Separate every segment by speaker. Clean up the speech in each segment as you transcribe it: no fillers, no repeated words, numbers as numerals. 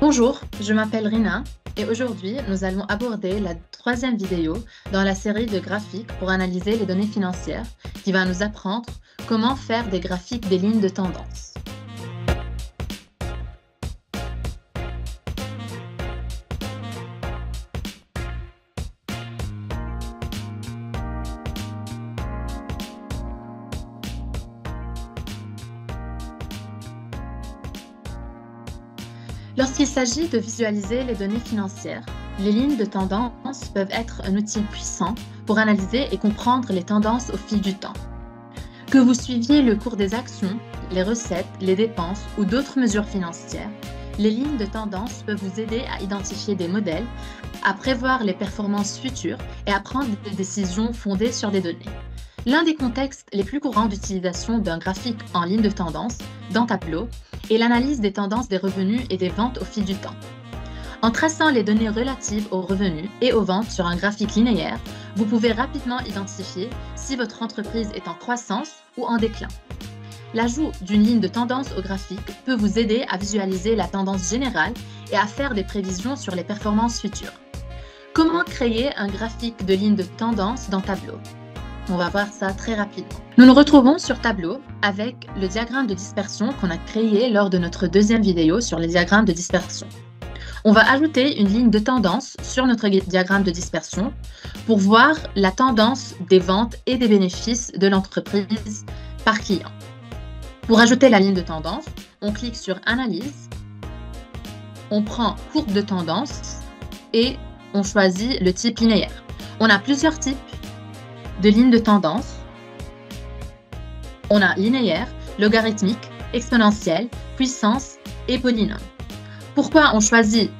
Speaker 1: Bonjour, je m'appelle Rina et aujourd'hui nous allons aborder la troisième vidéo dans la série de graphiques pour analyser les données financières qui va nous apprendre comment faire des graphiques des lignes de tendance. Lorsqu'il s'agit de visualiser les données financières, les lignes de tendance peuvent être un outil puissant pour analyser et comprendre les tendances au fil du temps. Que vous suiviez le cours des actions, les recettes, les dépenses ou d'autres mesures financières, les lignes de tendance peuvent vous aider à identifier des modèles, à prévoir les performances futures et à prendre des décisions fondées sur des données. L'un des contextes les plus courants d'utilisation d'un graphique en ligne de tendance, dans Tableau, est l'analyse des tendances des revenus et des ventes au fil du temps. En traçant les données relatives aux revenus et aux ventes sur un graphique linéaire, vous pouvez rapidement identifier si votre entreprise est en croissance ou en déclin. L'ajout d'une ligne de tendance au graphique peut vous aider à visualiser la tendance générale et à faire des prévisions sur les performances futures. Comment créer un graphique de ligne de tendance dans Tableau ? On va voir ça très rapidement. Nous nous retrouvons sur Tableau avec le diagramme de dispersion qu'on a créé lors de notre deuxième vidéo sur les diagrammes de dispersion. On va ajouter une ligne de tendance sur notre diagramme de dispersion pour voir la tendance des ventes et des bénéfices de l'entreprise par client. Pour ajouter la ligne de tendance, on clique sur Analyse, on prend Courbe de tendance et on choisit le type linéaire. On a plusieurs types de lignes de tendance. On a linéaire, logarithmique, exponentielle, puissance et polynôme. Pourquoi on choisit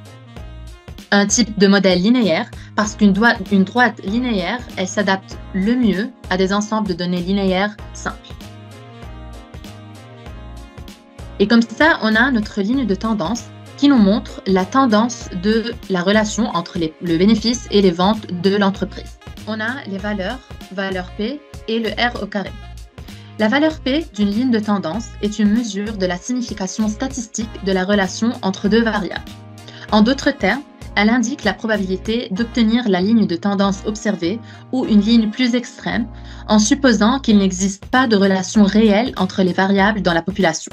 Speaker 1: un type de modèle linéaire? Parce qu'une droite linéaire, elle s'adapte le mieux à des ensembles de données linéaires simples. Et comme ça, on a notre ligne de tendance qui nous montre la tendance de la relation entre le bénéfice et les ventes de l'entreprise. On a les valeurs P et le R au carré. La valeur P d'une ligne de tendance est une mesure de la signification statistique de la relation entre deux variables. En d'autres termes, elle indique la probabilité d'obtenir la ligne de tendance observée ou une ligne plus extrême en supposant qu'il n'existe pas de relation réelle entre les variables dans la population.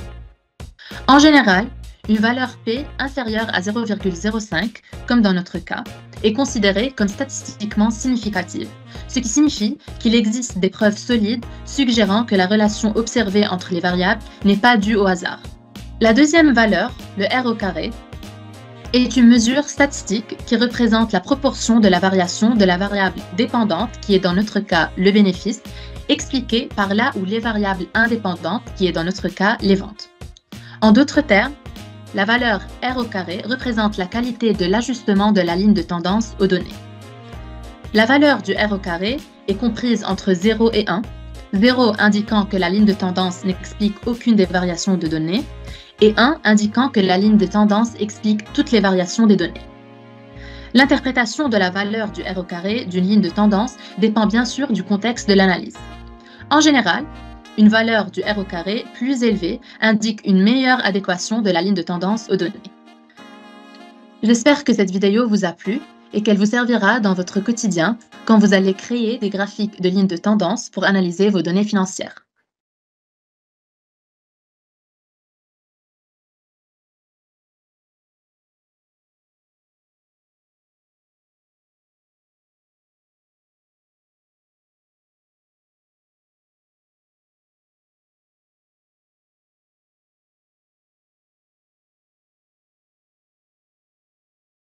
Speaker 1: En général, une valeur P inférieure à 0,05, comme dans notre cas, est considérée comme statistiquement significative, ce qui signifie qu'il existe des preuves solides suggérant que la relation observée entre les variables n'est pas due au hasard. La deuxième valeur, le R au carré, est une mesure statistique qui représente la proportion de la variation de la variable dépendante, qui est dans notre cas le bénéfice, expliquée par là où les variables indépendantes, qui est dans notre cas les ventes. En d'autres termes, la valeur R au carré représente la qualité de l'ajustement de la ligne de tendance aux données. La valeur du R au carré est comprise entre 0 et 1, 0 indiquant que la ligne de tendance n'explique aucune des variations de données, et 1 indiquant que la ligne de tendance explique toutes les variations des données. L'interprétation de la valeur du R au carré d'une ligne de tendance dépend bien sûr du contexte de l'analyse. En général, une valeur du R au carré plus élevée indique une meilleure adéquation de la ligne de tendance aux données. J'espère que cette vidéo vous a plu et qu'elle vous servira dans votre quotidien quand vous allez créer des graphiques de lignes de tendance pour analyser vos données financières.